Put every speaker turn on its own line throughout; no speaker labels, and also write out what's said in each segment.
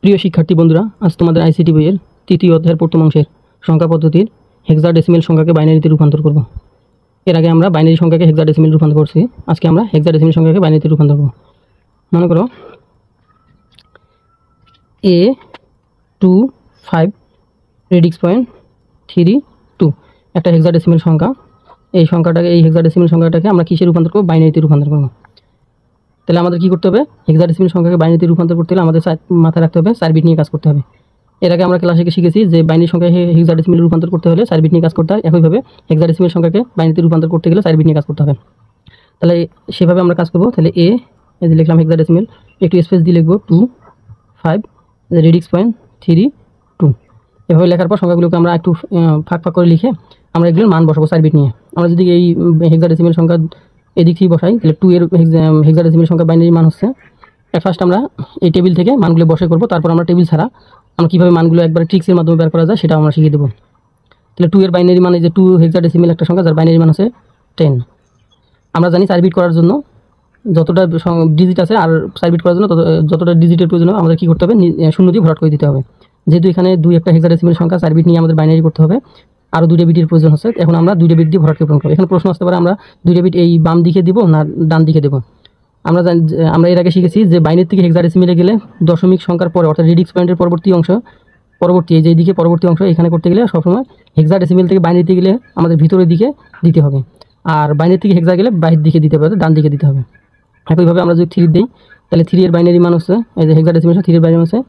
প্রিয় শিক্ষার্থী বন্ধুরা, আজ তোমাদের আইসিটি বইয়ের তৃতীয় অধ্যায়ের প্রথম অংশের সংখ্যা পদ্ধতির হেক্সাডেসিমেল সংখ্যাকে বাইনারিতে রূপান্তর করব। এর আগে আমরা বাইনারি সংখ্যাকে হেক্সাডেসিমেল রূপান্তর করছি। আজকে আমরা হেক্সাডেসিমেল সংখ্যাকে বাইনারিতে রূপান্তর করব। মনে করো A25 রেডিক্স পয়েন্ট 32 একটা হেক্সাডেসিমেল সংখ্যা। এই হেক্সাডেসিমেল সংখ্যাটাকে আমরা কিসে রূপান্তর করব? বাইনারিতে রূপান্তর করব। তাহলে আমাদের কী করতে হবে? হেক্সাডেসিমেল সংখ্যাকে বাইনারিতে রূপান্তর করতে হলে আমাদের মাথায় রাখতে হবে 4 বিট নিয়ে কাজ করতে হবে। এর আগে আমরা ক্লাসে শিখেছি যে বাইনারি সংখ্যাকে হেক্সাডেসিমেলে রূপান্তর করতে হলে 4 বিট নিয়ে কাজ করতে হয়। একইভাবে হেক্সাডেসিমেল সংখ্যাকে বাইনারিতে রূপান্তর করতে গেলে 4 বিট নিয়ে কাজ করতে হবে। তাহলে সেভাবে আমরা কাজ করব। তাহলে এই যে লিখলাম হেক্সাডেসিমেল, একটু স্পেস দিয়ে লিখব 25 রেডিক্স পয়েন্ট 32। এভাবে লেখার পর সংখ্যাগুলোকে আমরা একটু ফাঁক করে লিখে আমরা এগুলোর মান বসাবো 4 বিট নিয়ে। আমরা যদি এই হেক্সাডেসিমেল সংখ্যা এদিক থেকে বসাই, তাহলে 2 এর হেক্সাডেসিমেল সংখ্যা বাইনারি মান হচ্ছে। ফার্স্ট আমরা এই টেবিল থেকে মানগুলো বসে করব, তারপর আমরা টেবিল ছাড়া আমরা কীভাবে মানগুলো একবার ট্রিক্সের মাধ্যমে বের করা যায় সেটা আমরা শিখিয়ে দেবো। তাহলে 2 এর বাইনারি মান, এই যে 2 হেক্সাডেসিমেল একটা সংখ্যা যার বাইনারি মান হচ্ছে 10। আমরা জানি 4 বিট করার জন্য যতটা ডিজিট আছে আর 4 বিট করার জন্য যতটা ডিজিটের প্রয়োজন হবে আমাদের কী করতে হবে? 0 দিয়ে ভরাট করে দিতে হবে। যেহেতু এখানে 2 একটা হেক্সাডেসিমেল সংখ্যা, 4 বিট নিয়ে আমাদের বাইনারি করতে হবে, আরও 2টা বিটের প্রয়োজন হচ্ছে। এখন আমরা 2টা বিট দিয়ে ভরাটকে পূরণ করব। এখানে প্রশ্ন আসতে পারে আমরা 2টা বিট এই বাম দিকে দিব না ডান দিকে দেবো। আমরা এর আগে শিখেছি যে বাইনারি থেকে হেক্সাডেসিমেলে গেলে দশমিক সংখ্যার পরে অর্থাৎ রেডিক্স পয়েন্টের পরবর্তী এই যে দিকে পরবর্তী অংশ এখানে করতে গেলে সবসময় হেক্সাডেসিমেল থেকে বাইনারিতে গেলে আমাদের ভিতরের দিকে দিতে হবে, আর বাইনারি থেকে হেক্সা গেলে বাইরের দিকে দিতে হবে, ডান দিকে দিতে হবে। একইভাবে আমরা যদি 3 দিই, তাহলে 3 এর বাইনারি মান হচ্ছে, এই যে হেক্সাডেসিমেল 3 এর বাইনারি মান হচ্ছে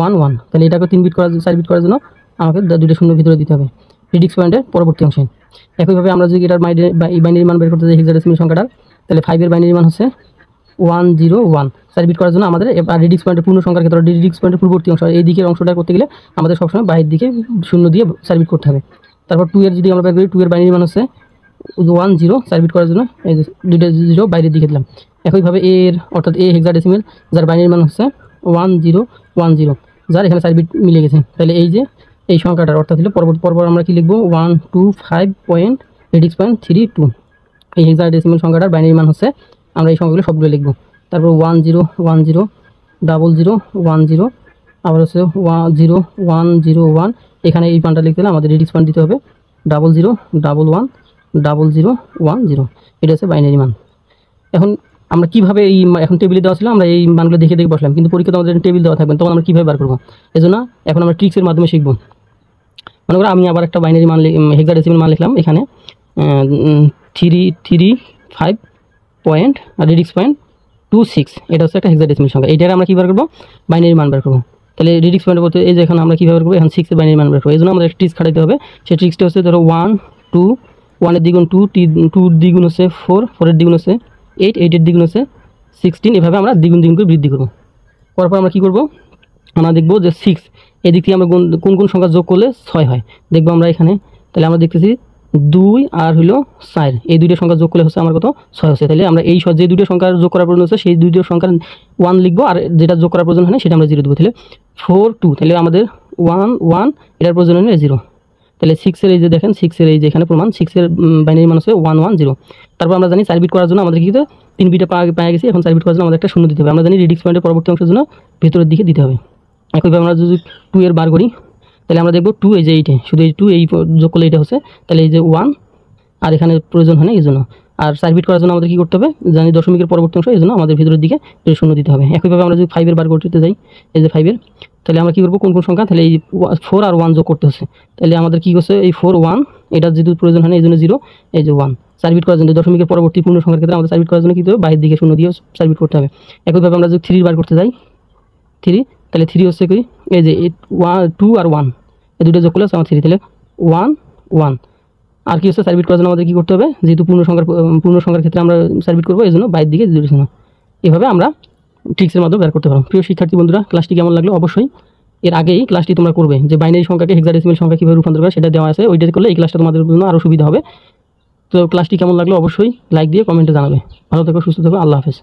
11। তাহলে এটাকে 3 বিট করার 4 বিট করার জন্য আমাকে 2টা শূন্য ভিতরে দিতে হবে রেডিক্স পয়েন্টের পরবর্তী অংশে। একইভাবে আমরা যদি এটার এই বাইনারি মান বের করতে যাই হেক্সাডেসিমেল সংখ্যাটার, তাহলে 5 এর বাইনারি মান হচ্ছে 101। 4 বিট করার জন্য আমাদের রেডিক্স পয়েন্টের পূর্ণ সংখ্যার ক্ষেত্রে রেডিক্স পয়েন্টের পূর্ববর্তী অংশ এই দিকের অংশটা করতে গেলে আমাদের সবসময় বাইরের দিকে 0 দিয়ে 4 বিট করতে হবে। তারপর 2 এর যদি আমরা বের করি, 2 এর বাইনারি মান হচ্ছে 10। 4 বিট করার জন্য এই 2টা 0 বাইরের দিকে দিলাম। একইভাবে এর অর্থাৎ এ হেক্সাডেসিমেল যার বাইনারি মান হচ্ছে 1010, যার এখানে 4 বিট মিলে গেছে। তাহলে এই যে এই সংখ্যাটার অর্থাৎ হলো পরপর আমরা কি লিখবো? 125 পয়েন্ট রেডিক্স পয়েন্ট 32। এই হেক্সাডেসিমেল সংখ্যাটার বাইনারি মান হচ্ছে, আমরা এই সংখ্যাগুলো সবগুলো লিখবো। তারপর 1010 0010, আবার হচ্ছে 01001। এখানে এই মানটা লিখতে হলে আমাদের রেডিক্স পয়েন্ট দিতে হবে 00110010। এটা হচ্ছে বাইনারি মান। এখন আমরা কীভাবে এখন টেবিলে দেওয়া ছিল, আমরা এই মানগুলো দেখে বসলাম, কিন্তু পরীক্ষাতে আমাদের টেবিল দেওয়া থাকবেন, তখন আমরা কীভাবে বার করবো? এজন্য এখন আমরা ট্রিক্সের মাধ্যমে শিখবো। মনে করো আমি আবার একটা বাইনারি মান হেক্সাডেসিমেল মান লিখলাম এখানে 335 পয়েন্ট আর রেডিক্স পয়েন্ট 26। এটা হচ্ছে একটা হেক্সাডেসিমেল সংখ্যা। এইটার আমরা কী বার করবো? বাইনারি মান বার করবো। তাহলে রেডিক্স পয়েন্ট বলতে এই যে এখানে আমরা কীভাবে করবো? এখন 6 এর বাইনারি মান বার করবো। এই জন্য আমাদের একটা ট্রিক্স খাটাইতে হবে। সেই ট্রিক্সটা হচ্ছে, ধরো 1 2, 1 এর দ্বিগুণ 2, 2 এর দ্বিগুণ হচ্ছে 4, 4 এর দ্বিগুণ হচ্ছে 8, 8 এর দ্বিগুণ হচ্ছে 16। এভাবে আমরা দ্বিগুণ করে বৃদ্ধি করবো। পরপর আমরা কী করবো? আমরা দেখবো যে 6 এদিক থেকে আমরা কোন সংখ্যা যোগ করলে 6 হয় দেখবো আমরা এখানে। তাহলে আমরা দেখতেছি 2 আর হলো 4, এই 2টা সংখ্যা যোগ করলে হচ্ছে আমার কত? 6 হচ্ছে। তাহলে আমরা এই যে 2টা সংখ্যা যোগ করার প্রয়োজন হচ্ছে সেই 2টা সংখ্যার 1 লিখবো, আর যেটা যোগ করার প্রয়োজন হয় সেটা আমরা 0 দেবো। তাহলে 4 2, তাহলে আমাদের 1 1 এটার প্রয়োজন হলে 0। তাহলে 6 এর এই যে দেখেন 6 এর এই যে এখানে প্রমাণ 6 এর বাইনারি মান হচ্ছে 110। তারপর আমরা জানি 4 বিট করার জন্য আমাদের কি 3 বিটে পাওয়া গেছে। এখন 4 বিট করার জন্য আমাদের একটা 0 দিতে হবে। আমরা জানি রেডিক্স পয়েন্টের পরবর্তী অংশের জন্য ভেতরের দিকে দিতে হবে। একইভাবে আমরা যদি 2 এর বার করি, তাহলে আমরা দেখবো 2 এই যে এইটা, শুধু এই 2 এই যোগ করলে এটা হচ্ছে। তাহলে এই যে 1 আর এখানে প্রয়োজন হয় না, এই জন্য। আর 4 বিট করার জন্য আমাদের কী করতে হবে? জানি দশমিকের পরবর্তী অংশ, এই জন্য আমাদের ভিতরের দিকে 0 দিতে হবে। একইভাবে আমরা যদি 5 এর বার করতে যাই, এই যে 5 এর, তাহলে আমরা কী করবো? কোন সংখ্যা? তাহলে এই 4 আর 1 যোগ করতে হচ্ছে। তাহলে আমাদের কী করছে? এই 4 1 এটা যেহেতু প্রয়োজন হয় না, এই জন্য 0, এই যে 1। 4 বিট করার জন্য দশমিকের পরবর্তী পূর্ণ সংখ্যার ক্ষেত্রে আমাদের 4 বিট করার জন্য কী করতে হবে? বাইরের দিকে 0 দিয়ে 4 বিট করতে হবে। একইভাবে আমরা যদি 3 বার করতে যাই, 3, তাহলে 3 হচ্ছে কি? এই যে 2 আর 1 এই 2টা যোগ করলে হচ্ছে আমার 3, তাহলে 1 1। আর কি হচ্ছে? 4 বিট করার জন্য আমাদের কী করতে হবে? যেহেতু পূর্ণ সংখ্যার ক্ষেত্রে আমরা 4 বিট করবো, এই জন্য বাইরের দিকে 0। এভাবে আমরা ট্রিক্সের মাধ্যমে বের করতে পারো। প্রিয় শিক্ষার্থী বন্ধুরা, ক্লাসটি কেমন লাগলো? অবশ্যই এর আগেই ক্লাসটি তোমরা করবে যে বাইনারি সংখ্যাকে হেক্সাডেসিমেল সংখ্যা কীভাবে রূপান্তর করে সেটা দেওয়া আছে। ওইটা করলে এই ক্লাসটা তোমাদের জন্য আরও সুবিধা হবে। তো ক্লাসটি কেমন লাগলো অবশ্যই লাইক দিয়ে কমেন্টে জানাবে। ভালো থেকো, সুস্থ থেকো, আল্লাহ হাফেজ।